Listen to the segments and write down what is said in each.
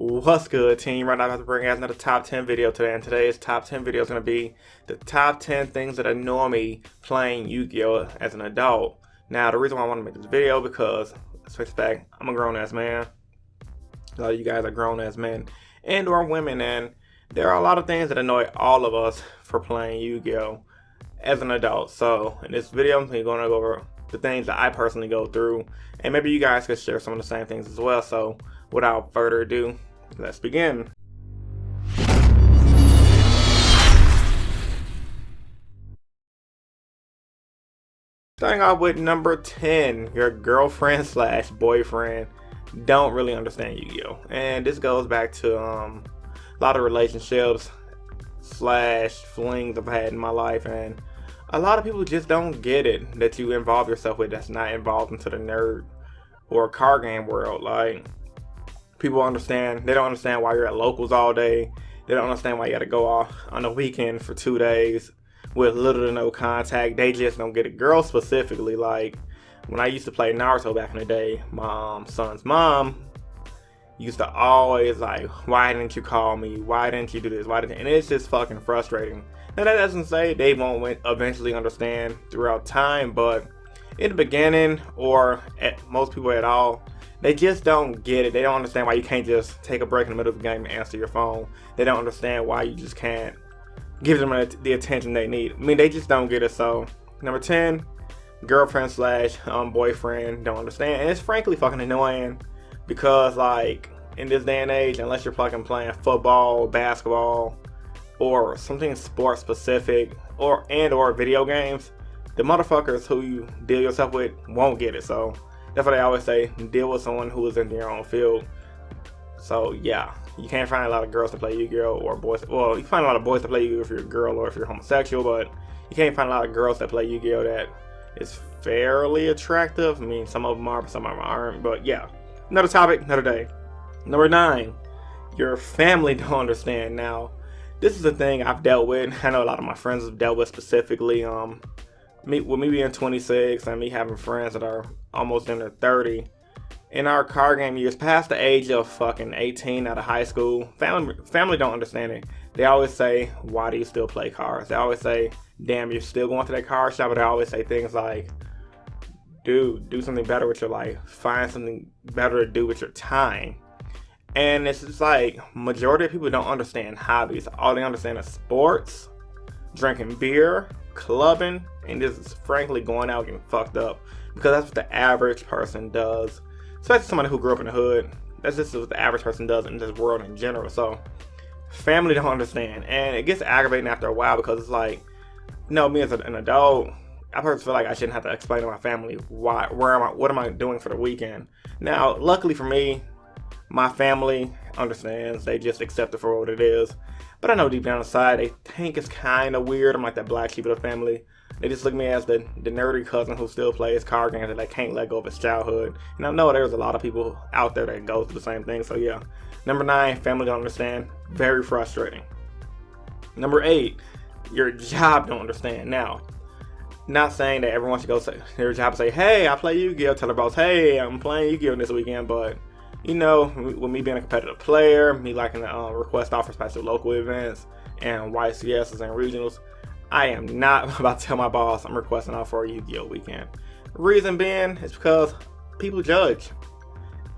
What's good, team? Right now, I'm about to bring you guys another top 10 video today, and today's top 10 video is going to be the top 10 things that annoy me playing Yu-Gi-Oh! As an adult. Now, the reason why I want to make this video because, let's face fact, I'm a grown-ass man. A lot of you guys are grown-ass men and or women, and there are a lot of things that annoy all of us for playing Yu-Gi-Oh! As an adult. So, in this video, I'm going to go over the things that I personally go through, and maybe you guys could share some of the same things as well. So, without further ado, let's begin. Starting off with number 10, your girlfriend slash boyfriend don't really understand Yu-Gi-Oh! And this goes back to a lot of relationships slash flings I've had in my life, and a lot of people just don't get it that you involve yourself with that's not involved into the nerd or card game world. Like, people understand, they don't understand why you're at locals all day. They don't understand why you gotta go off on the weekend for 2 days with little to no contact. They just don't get it. Girls specifically, like when I used to play Naruto back in the day, my son's mom used to always like, why didn't you call me? Why didn't you do this? Why didn't? And it's just fucking frustrating. Now that doesn't say they won't eventually understand throughout time, but in the beginning, or at most people at all, they just don't get it. They don't understand why you can't just take a break in the middle of the game and answer your phone. They don't understand why you just can't give them the attention they need. I mean, they just don't get it. So, number 10, girlfriend slash boyfriend don't understand. And it's frankly fucking annoying because, like, in this day and age, unless you're fucking playing football, basketball, or something sports specific, or video games, the motherfuckers who you deal yourself with won't get it. So that's why they always say, deal with someone who is in your own field. So yeah, you can't find a lot of girls to play Yu-Gi-Oh! Or boys. Well, you can find a lot of boys to play Yu-Gi-Oh! If you're a girl or if you're homosexual, but you can't find a lot of girls that play Yu-Gi-Oh! That is fairly attractive. I mean, some of them are, but some of them aren't. But yeah, another topic, another day. Number 9, your family don't understand. Now, this is a thing I've dealt with. I know a lot of my friends have dealt with specifically. Me being 26 and me having friends that are almost in their 30. In our card game years, past the age of fucking 18 out of high school, family don't understand it. They always say, why do you still play cards? They always say, damn, you're still going to that card shop. But they always say things like, dude, do something better with your life. Find something better to do with your time. And it's just like, majority of people don't understand hobbies. All they understand is sports, drinking beer, clubbing, and just frankly going out getting fucked up, because that's what the average person does, especially somebody who grew up in the hood. That's just what the average person does in this world in general. So family don't understand, and it gets aggravating after a while, because it's like, you know, me as an adult, I personally feel like I shouldn't have to explain to my family what am I doing for the weekend. Now, luckily for me, my family understands. They just accept it for what it is. But I know deep down inside, they think it's kind of weird. I'm like that black sheep of the family. They just look at me as the nerdy cousin who still plays card games and they can't let go of his childhood. And I know there's a lot of people out there that go through the same thing. So yeah. Number 9, family don't understand. Very frustrating. Number 8, your job don't understand. Now, not saying that everyone should go to their job and say, hey, I play Yu-Gi-Oh! Tell their boss, hey, I'm playing Yu-Gi-Oh! This weekend, but you know, with me being a competitive player, me liking to request offers special local events and YCSs and regionals, I am not about to tell my boss I'm requesting off for a Yu-Gi-Oh! Weekend. Reason being is because people judge.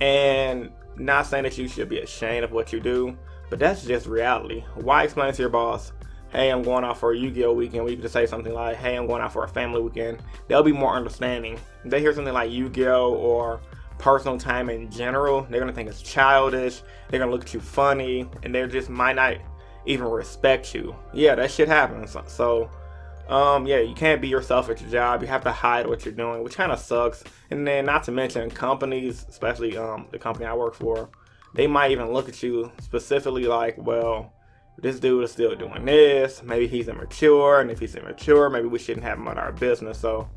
And not saying that you should be ashamed of what you do, but that's just reality. Why explain to your boss, hey, I'm going out for a Yu-Gi-Oh! Weekend, when you can say something like, hey, I'm going out for a family weekend? They'll be more understanding. If they hear something like Yu-Gi-Oh! Or personal time in general, they're gonna think it's childish, they're gonna look at you funny, and they just might not even respect you. Yeah, that shit happens. So yeah, you can't be yourself at your job. You have to hide what you're doing, which kind of sucks. And then not to mention companies, especially the company I work for, they might even look at you specifically like, well, this dude is still doing this, maybe he's immature, and if he's immature, maybe we shouldn't have him on our business. So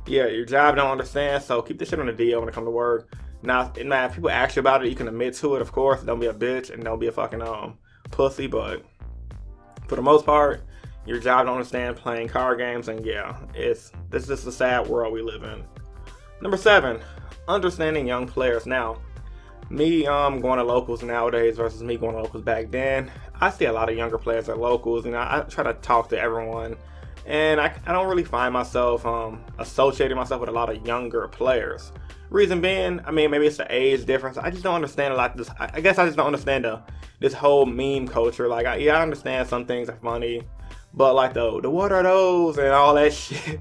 yeah, your job don't understand, so keep this shit on the DL when it comes to work. Now, if people ask you about it, you can admit to it, of course. Don't be a bitch and don't be a fucking pussy, but for the most part, your job don't understand playing card games, and yeah, this is just a sad world we live in. Number 7, understanding young players. Now, Me going to locals nowadays versus me going to locals back then, I see a lot of younger players at locals. I try to talk to everyone, and I don't really find myself associating myself with a lot of younger players. Reason being, I mean, maybe it's the age difference. I just don't understand a lot of this. I guess I just don't understand this whole meme culture. Like, I understand some things are funny, but like the what are those and all that shit.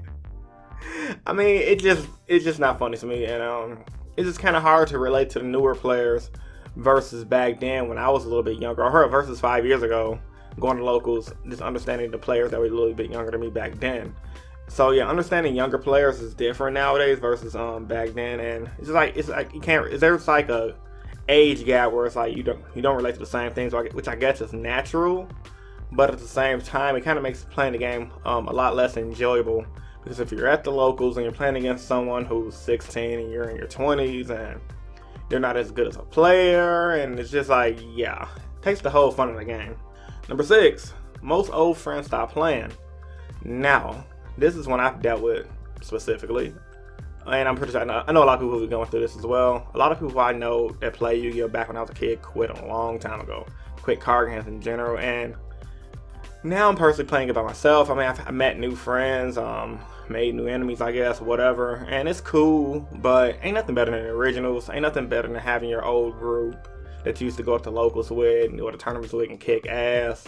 I mean, it's just not funny to me, and it's just kind of hard to relate to the newer players versus back then when I was a little bit younger, or versus 5 years ago, going to locals, just understanding the players that were a little bit younger than me back then. So yeah, understanding younger players is different nowadays versus back then, and it's like you can't. There's like a age gap where it's like you don't relate to the same things, which I guess is natural, but at the same time, it kind of makes playing the game a lot less enjoyable. Because if you're at the locals and you're playing against someone who's 16 and you're in your 20s and they're not as good as a player, and it's just like, yeah, it takes the whole fun of the game. Number 6, most old friends stop playing. Now, this is one I've dealt with specifically, and I'm pretty sure I know a lot of people who are going through this as well. A lot of people I know that play Yu-Gi-Oh! Back when I was a kid quit a long time ago, quit card games in general, and now I'm personally playing it by myself. I mean, I met new friends, made new enemies, I guess, whatever, and it's cool, but ain't nothing better than the originals. Ain't nothing better than having your old group that you used to go up to locals with, or the tournaments with, and kick ass.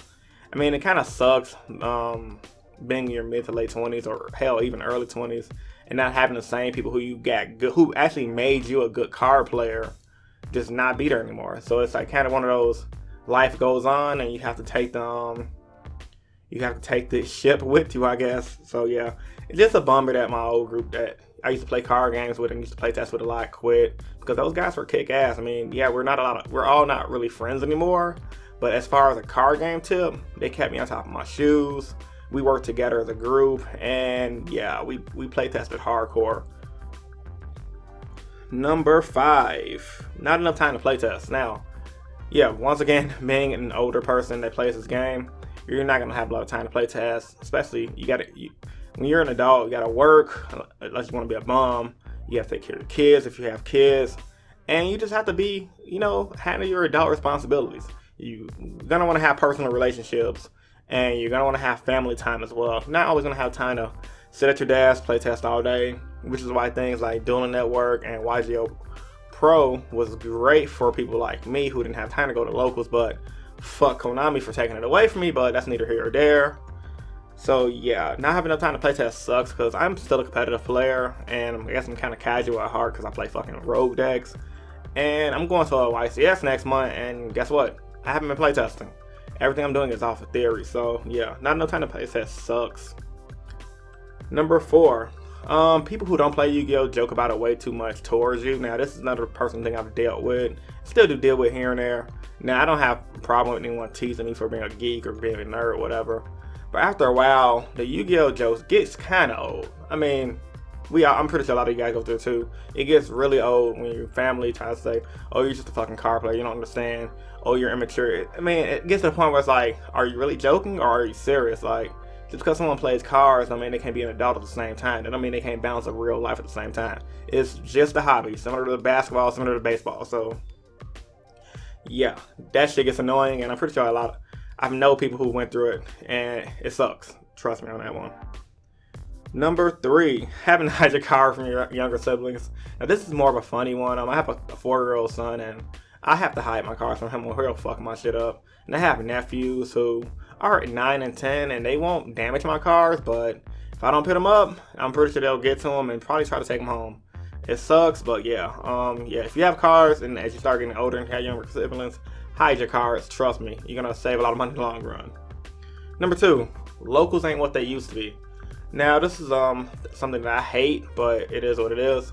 I mean, it kind of sucks being in your mid to late 20s, or hell, even early 20s, and not having the same people who actually made you a good card player just not be there anymore. So it's like kind of one of those, life goes on, and you have to take this ship with you, I guess. So yeah, it's just a bummer that my old group that I used to play card games with and used to play test with a lot quit, because those guys were kick ass. I mean, yeah, we're all not really friends anymore, but as far as a card game tip, they kept me on top of my shoes. We worked together as a group, and yeah, we play tested hardcore. Number 5, not enough time to play test. Now, yeah, once again, being an older person that plays this game, you're not gonna have a lot of time to play tests. Especially when you're an adult, you gotta work unless you want to be a mom. You have to take care of your kids if you have kids, and you just have to be, handle your adult responsibilities. You're gonna want to have personal relationships, and you're gonna want to have family time as well. You're not always gonna have time to sit at your desk, play test all day, which is why things like Duel Network and Yugioh Pro was great for people like me who didn't have time to go to locals, but fuck Konami for taking it away from me, but that's neither here or there. So yeah, not having enough time to play test sucks, because I'm still a competitive player, and I guess I'm kind of casual at heart because I play fucking rogue decks. And I'm going to a YCS next month, and guess what? I haven't been playtesting. Everything I'm doing is off of theory, so yeah, not enough time to play test sucks. Number 4, people who don't play Yu-Gi-Oh! Joke about it way too much towards you. Now, this is another personal thing I've dealt with. Still do deal with here and there. Now, I don't have a problem with anyone teasing me for being a geek or being a nerd or whatever. But after a while, the Yu-Gi-Oh! Jokes gets kind of old. I mean, I'm pretty sure a lot of you guys go through it too. It gets really old when your family tries to say, oh, you're just a fucking card player, you don't understand. Oh, you're immature. I mean, it gets to the point where it's like, are you really joking or are you serious? Like, just because someone plays cards don't mean they can't be an adult at the same time. That don't mean they can't balance a real life at the same time. It's just a hobby, similar to basketball, similar to baseball. So yeah, that shit gets annoying, and I'm pretty sure I know people who went through it, and it sucks. Trust me on that one. Number 3, having to hide your card from your younger siblings. Now, this is more of a funny one. I have a 4-year-old son, and I have to hide my cards from him or he'll fuck my shit up. And I have nephews who are 9 and 10, and they won't damage my cards, but if I don't pick them up, I'm pretty sure they'll get to them and probably try to take them home. It sucks, but yeah. If you have cards, and as you start getting older and have younger siblings, hide your cards. Trust me, you're gonna save a lot of money in the long run. Number 2, locals ain't what they used to be. Now, this is something that I hate, but it is what it is.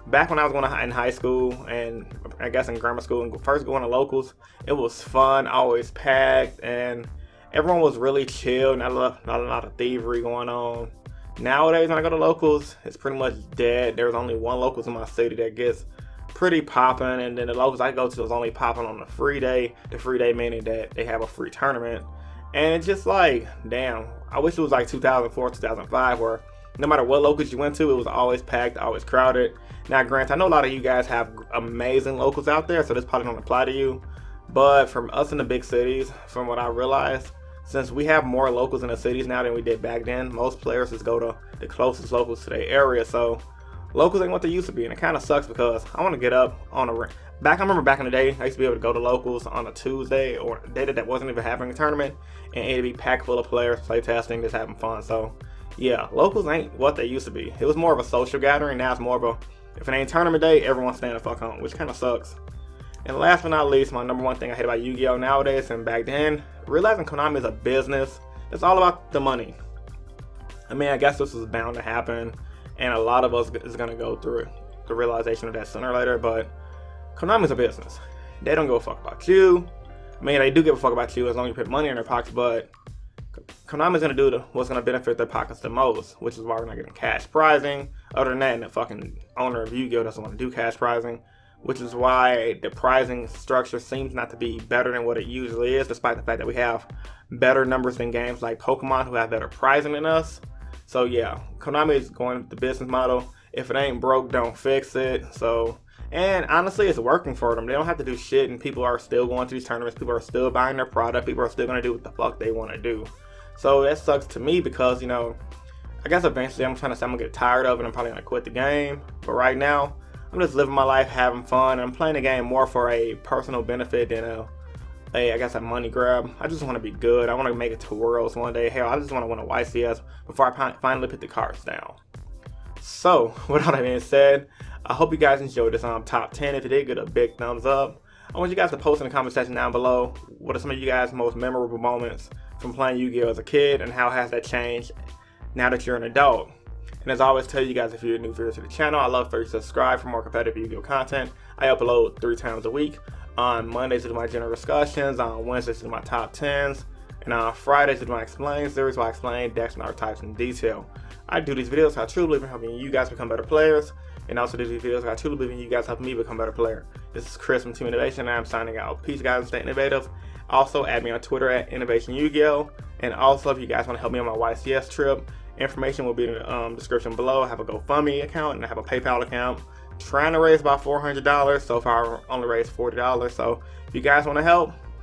Back when I was in high school, and I guess in grammar school, and first going to locals, it was fun, always packed, and everyone was really chill. Not a lot of thievery going on. Nowadays, when I go to locals, it's pretty much dead. There's only one locals in my city that gets pretty popping, and then the locals I go to is only popping on the free day. The free day meaning that they have a free tournament. And it's just like, damn, I wish it was like 2004, 2005, where no matter what locals you went to, it was always packed, always crowded. Now, granted, I know a lot of you guys have amazing locals out there, so this probably don't apply to you. But from us in the big cities, from what I realized, since we have more locals in the cities now than we did back then, most players just go to the closest locals to their area. So locals ain't what they used to be, and it kind of sucks because I want to get up on a I remember back in the day, I used to be able to go to locals on a Tuesday or a day that wasn't even having a tournament, and it'd be packed full of players, playtesting, just having fun. So yeah, locals ain't what they used to be. It was more of a social gathering. Now it's more of a, if it ain't tournament day, everyone's staying the fuck home, which kind of sucks. And last but not least, my number one thing I hate about Yu-Gi-Oh nowadays and back then, realizing Konami is a business. It's all about the money. I mean, I guess this is bound to happen, and a lot of us is gonna go through the realization of that sooner or later, but Konami's a business. They don't give a fuck about you. I mean, they do give a fuck about you as long as you put money in their pockets, but Konami's gonna do what's gonna benefit their pockets the most, which is why we're not getting cash prizing. Other than that, and the fucking owner of Yu-Gi-Oh doesn't want to do cash prizing, which is why the prizing structure seems not to be better than what it usually is, despite the fact that we have better numbers than games like Pokemon who have better prizing than us. So yeah, Konami is going with the business model. If it ain't broke, don't fix it. So, and honestly, it's working for them. They don't have to do shit, and people are still going to these tournaments. People are still buying their product. People are still going to do what the fuck they want to do. So that sucks to me because, you know, I guess eventually I'm trying to say I'm going to get tired of it. I'm probably going to quit the game. But right now, I'm just living my life, having fun. I'm playing the game more for a personal benefit than a money grab. I just want to be good. I want to make it to Worlds one day. Hell, I just want to win a YCS before I finally put the cards down. So, with all that being said, I hope you guys enjoyed this top 10. If you did, get a big thumbs up. I want you guys to post in the comment section down below what are some of you guys' most memorable moments from playing Yu-Gi-Oh as a kid, and how has that changed now that you're an adult. And as I always tell you guys, if you're a new viewer to the channel, I'd love for you to subscribe for more competitive Yu-Gi-Oh content. I upload 3 times a week. On Mondays I do my general discussions, on Wednesdays I do my top 10s, and on Fridays I do my explain series where I explain decks and archetypes in detail. I do these videos because I truly believe in helping you guys become better players, and also do these videos because I truly believe in you guys helping me become better player. This is Chris from Team Innovation, and I'm signing out. Peace, guys, and stay innovative. Also, add me on Twitter at Innovation Yugioh, and also if you guys want to help me on my YCS trip, information will be in the description below. I have a GoFundMe account and I have a PayPal account. Trying to raise about $400. So far, I only raised $40. So if you guys want to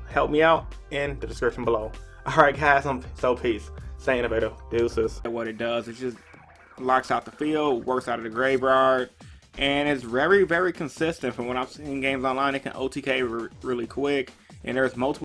help me out in the description below. All right, guys. So peace. Stay innovative. Deuces. What it does is just locks out the field, works out of the graveyard, and it's very, very consistent. From when I've seen games online, it can OTK really quick, and there's multiple